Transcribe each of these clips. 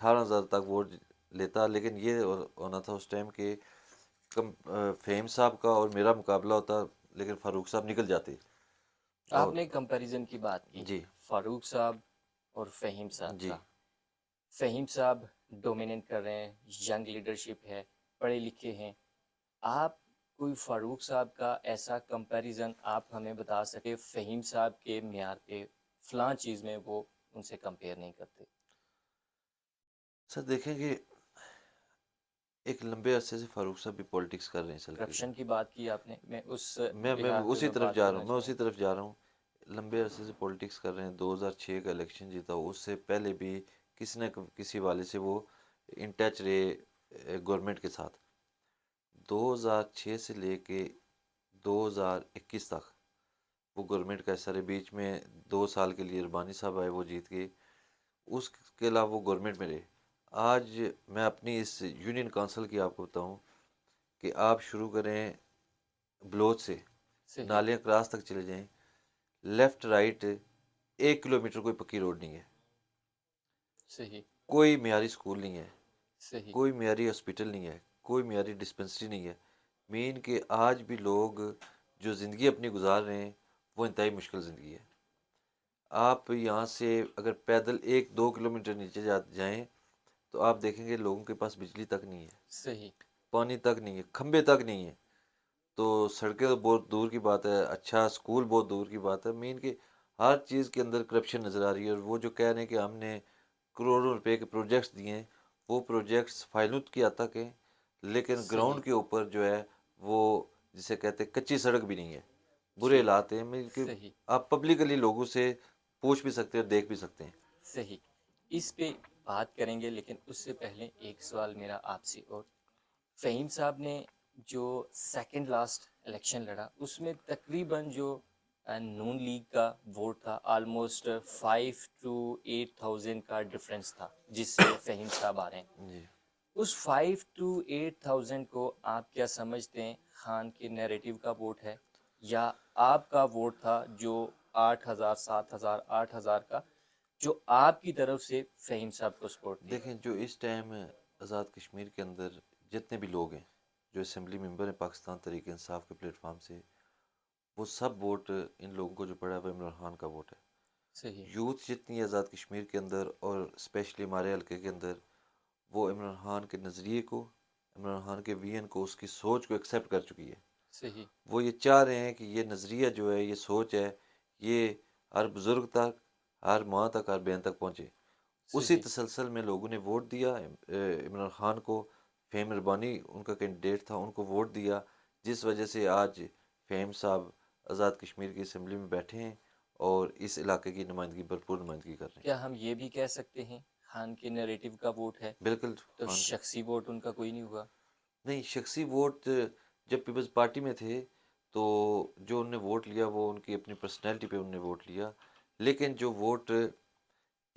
18,000 تک ووٹ لیتا، لیکن یہ ہونا تھا اس ٹائم کہ فہیم صاحب کا اور میرا مقابلہ ہوتا، لیکن فاروق صاحب نکل جاتے۔ آپ اور نے کمپیریزن کی بات کی جی فاروق صاحب اور فہیم صاحب جی کا۔ فہیم صاحب ڈومیننٹ کر رہے ہیں، ینگ لیڈرشپ ہے، پڑھے لکھے ہیں۔ آپ کوئی فاروق صاحب کا ایسا کمپیریزن آپ ہمیں بتا سکے فہیم صاحب کے معیار پہ فلاں چیز میں وہ ان سے کمپیئر نہیں کرتے؟ سر دیکھیں کہ ایک لمبے عرصے سے فاروق صاحب بھی پولیٹکس کر رہے ہیں سر کے۔ کرپشن کی بات کی آپ نے، میں اس میں لحاظ پہ اسی میں طرف بات جا رہا کرنا ہوں، میں چاہوں اسی طرف جا رہا ہوں۔ لمبے عرصے سے پولیٹکس کر رہے ہیں، 2006 کا الیکشن جیتا، اس سے پہلے بھی کسی نہ کسی والے سے وہ ان ٹچ رہے گورنمنٹ کے ساتھ۔ 2006 سے لے کے 2021 تک وہ گورنمنٹ کا حصہ رہے، بیچ میں 2 سال کے لیے ربانی صاحب آئے، وہ جیت گئے، اس کے علاوہ وہ گورنمنٹ میں رہے۔ آج میں اپنی اس یونین کونسل کی آپ کو بتاؤں کہ آپ شروع کریں بلوچ سے، صحیح نالیاں کراس تک چلے جائیں، لیفٹ رائٹ 1 کلومیٹر کوئی پکی روڈ نہیں ہے، صحیح کوئی معیاری اسکول نہیں ہے، صحیح کوئی معیاری ہاسپٹل نہیں ہے، کوئی معیاری ڈسپنسری نہیں ہے۔ مین کہ آج بھی لوگ جو زندگی اپنی گزار رہے ہیں وہ انتہائی مشکل زندگی ہے۔ آپ یہاں سے اگر پیدل 1-2 کلومیٹر نیچے جائیں تو آپ دیکھیں گے لوگوں کے پاس بجلی تک نہیں ہے، صحیح پانی تک نہیں ہے، کھمبے تک نہیں ہے، تو سڑکیں تو بہت دور کی بات ہے، اچھا اسکول بہت دور کی بات ہے۔ مین کہ ہر چیز کے اندر کرپشن نظر آ رہی ہے، اور وہ جو کہہ رہے ہیں کہ ہم نے کروڑوں روپے کے پروجیکٹس دیے ہیں، وہ پروجیکٹس فائنل کی حد تک ہیں، لیکن صحیح گراؤنڈ کے اوپر جو ہے وہ جسے کہتے ہیں کچی سڑک بھی نہیں ہے، برے صحیح حالات ہیں۔ مین کہ صحیح آپ پبلکلی لوگوں سے پوچھ بھی سکتے ہیں اور دیکھ بھی سکتے ہیں۔ صحیح اس پہ بات کریں گے، لیکن اس سے پہلے ایک سوال میرا آپ سے اور۔ فہیم صاحب نے جو سیکنڈ لاسٹ الیکشن لڑا اس میں تقریباً جو نون لیگ کا ووٹ تھا آلموسٹ 5 to 8 thousand کا ڈفرینس تھا جس سے فہیم صاحب آ رہے ہیں۔ جی اس 5 to 8 thousand کو آپ کیا سمجھتے ہیں خان کے نیریٹو کا ووٹ ہے، یا آپ کا ووٹ تھا جو 8,000 7,000 8,000 کا جو آپ کی طرف سے فہیم صاحب کو سپورٹ تھی؟ دیکھیں، جو اس ٹائم آزاد کشمیر کے اندر جتنے بھی لوگ ہیں جو اسمبلی ممبر ہیں پاکستان تحریک انصاف کے پلیٹ فارم سے، وہ سب ووٹ ان لوگوں کو جو پڑا ہے وہ عمران خان کا ووٹ ہے۔ صحیح یوتھ جتنی ہے آزاد کشمیر کے اندر اور اسپیشلی ہمارے حلقے کے اندر، وہ عمران خان کے نظریے کو، عمران خان کے ویژن کو، اس کی سوچ کو ایکسیپٹ کر چکی ہے۔ صحیح وہ یہ چاہ رہے ہیں کہ یہ نظریہ جو ہے، یہ سوچ ہے، یہ ہر بزرگ تک، ہر ماں تک، ہر بہن تک پہنچے۔ اسی صحیح تسلسل میں لوگوں نے ووٹ دیا عمران خان کو، فہیم ربانی ان کا کینڈیڈیٹ تھا، ان کو ووٹ دیا، جس وجہ سے آج فہیم صاحب آزاد کشمیر کی اسمبلی میں بیٹھے ہیں اور اس علاقے کی نمائندگی، بھرپور نمائندگی کر رہے کیا ہم یہ بھی کہہ سکتے ہیں خان کے نیریٹو کا ووٹ ہے ہیں۔ بالکل تو خان کا شخصی ووٹ ان کا کوئی نہیں ہوا؟ نہیں، شخصی ووٹ جب پیپلز پارٹی میں تھے تو جو انہوں نے ووٹ لیا وہ ان کی اپنی پرسنالٹی پہ انہوں نے ووٹ لیا، لیکن جو ووٹ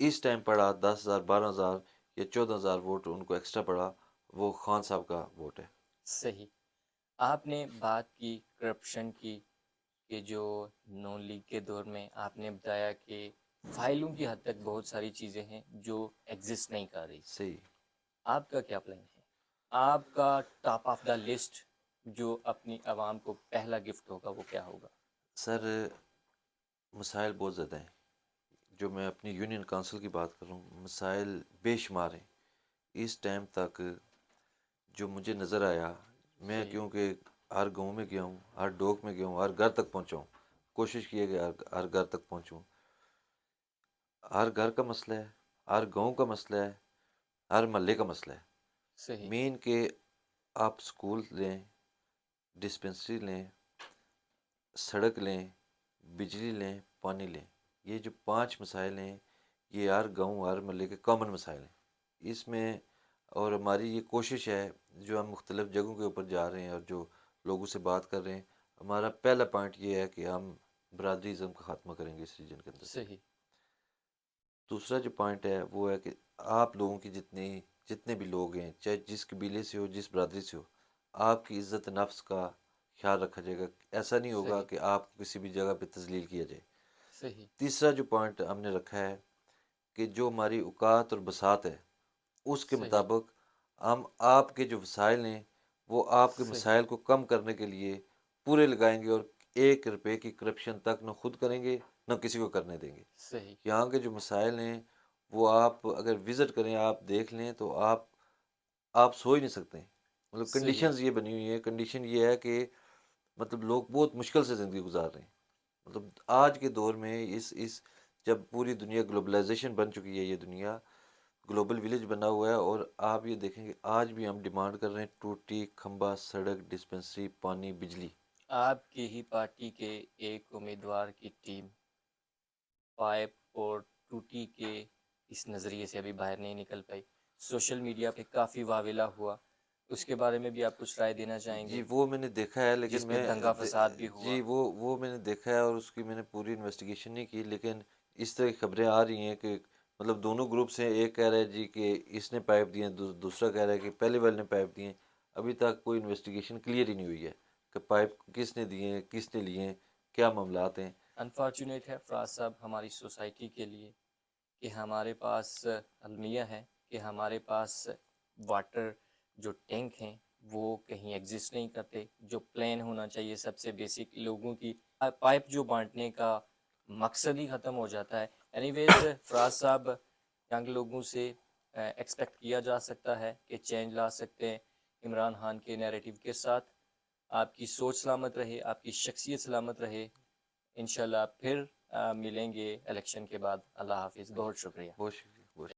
اس ٹائم پڑا 10,000 12,000 یا 14,000 ووٹ ان کو ایکسٹرا پڑا، وہ خان صاحب کا ووٹ ہے۔ صحیح آپ نے بات کی کرپشن کی کہ جو نون لیگ کے دور میں آپ نے بتایا کہ فائلوں کی حد تک بہت ساری چیزیں ہیں جو ایگزسٹ نہیں کر رہی۔ صحیح۔ آپ کا کیا پلان ہے؟ آپ کا ٹاپ آف دا لسٹ جو اپنی عوام کو پہلا گفٹ ہوگا وہ کیا ہوگا؟ سر مسائل بہت زیادہ ہیں، جو میں اپنی یونین کونسل کی بات کر رہا ہوں، مسائل بے شمار ہیں۔ اس ٹائم تک جو مجھے نظر آیا، میں صحیح کیونکہ ہر گاؤں میں گیا ہوں، ہر ڈوک میں گیا ہوں، ہر گھر تک پہنچا ہوں، کوشش کی ہے کہ ہر گھر تک پہنچوں۔ ہر گھر کا مسئلہ ہے، ہر گاؤں کا مسئلہ ہے، ہر محلے کا مسئلہ ہے۔ صحیح مین کہ آپ سکول لیں، ڈسپنسری لیں، سڑک لیں، بجلی لیں، پانی لیں، یہ جو 5 مسائل ہیں یہ ہر گاؤں ہر محلے کے کامن مسائل ہیں۔ اس میں اور ہماری یہ کوشش ہے، جو ہم مختلف جگہوں کے اوپر جا رہے ہیں اور جو لوگوں سے بات کر رہے ہیں، ہمارا پہلا پوائنٹ یہ ہے کہ ہم برادری ازم کا خاتمہ کریں گے اس ریجن کے اندر سے۔ صحیح دوسرا جو پوائنٹ ہے وہ ہے کہ آپ لوگوں کی جتنے بھی لوگ ہیں، چاہے جس قبیلے سے ہو، جس برادری سے ہو، آپ کی عزت نفس کا خیال رکھا جائے گا۔ ایسا نہیں ہوگا صحیح کہ آپ کو کسی بھی جگہ پہ تذلیل کیا جائے۔ صحیح تیسرا جو پوائنٹ ہم نے رکھا ہے کہ جو ہماری اوقات اور بساط ہے اس کے صحیح مطابق ہم آپ کے جو وسائل ہیں وہ آپ کے صحیح مسائل کو کم کرنے کے لیے پورے لگائیں گے، اور 1 روپے کی کرپشن تک نہ خود کریں گے نہ کسی کو کرنے دیں گے۔ صحیح یہاں کے جو مسائل ہیں وہ آپ اگر وزٹ کریں، آپ دیکھ لیں تو آپ سو ہی نہیں سکتے۔ مطلب صحیح کنڈیشنز یہ بنی ہوئی ہیں، کنڈیشن یہ ہے کہ مطلب لوگ بہت مشکل سے زندگی گزار رہے ہیں۔ مطلب آج کے دور میں اس جب پوری دنیا گلوبلائزیشن بن چکی ہے، یہ دنیا گلوبل ولیج بنا ہوا ہے، اور آپ یہ دیکھیں گے آج بھی ہم ڈیمانڈ کر رہے ہیں ٹوٹی، کھمبا، سڑک، ڈسپنسری، پانی، بجلی۔ آپ کی ہی پارٹی کے ایک امیدوار کی ٹیم پائپ اور ٹوٹی کے اس نظریے سے ابھی باہر نہیں نکل پائی، سوشل میڈیا پہ کافی واویلا ہوا، اس کے بارے میں بھی آپ کچھ رائے دینا چاہیں جی گے؟ وہ میں نے دیکھا ہے، لیکن جس پہ میں دنگا فساد بھی ہوا۔ جی وہ میں نے دیکھا ہے، اور اس کی میں نے پوری انویسٹیگیشن نہیں کی، لیکن اس طرح کی خبریں آ رہی ہیں کہ مطلب دونوں گروپس ہیں، ایک کہہ رہا ہے جی کہ اس نے پائپ دیے ہیں، دوسرا کہہ رہا ہے کہ پہلے والے نے پائپ دیے ہیں۔ ابھی تک کوئی انویسٹیگیشن کلیئر ہی نہیں ہوئی ہے کہ پائپ کس نے دیے ہیں، کس نے لیے ہیں، کیا معاملات ہیں۔ انفارچونیٹ ہے فراز صاحب ہماری سوسائٹی کے لیے کہ ہمارے پاس المیہ ہے، کہ ہمارے پاس واٹر جو ٹینک ہیں وہ کہیں ایگزسٹ نہیں کرتے، جو پلان ہونا چاہیے سب سے بیسک لوگوں کی پائپ جو بانٹنے کا مقصد ہی ختم ہو جاتا ہے۔ اینی ویز فراز صاحب، ینگ لوگوں سے ایکسپیکٹ کیا جا سکتا ہے کہ چینج لا سکتے ہیں عمران خان کے نیریٹو کے ساتھ۔ آپ کی سوچ سلامت رہے، آپ کی شخصیت سلامت رہے، انشاءاللہ پھر ملیں گے الیکشن کے بعد۔ اللہ حافظ، بہت شکریہ۔ بہت شکریہ۔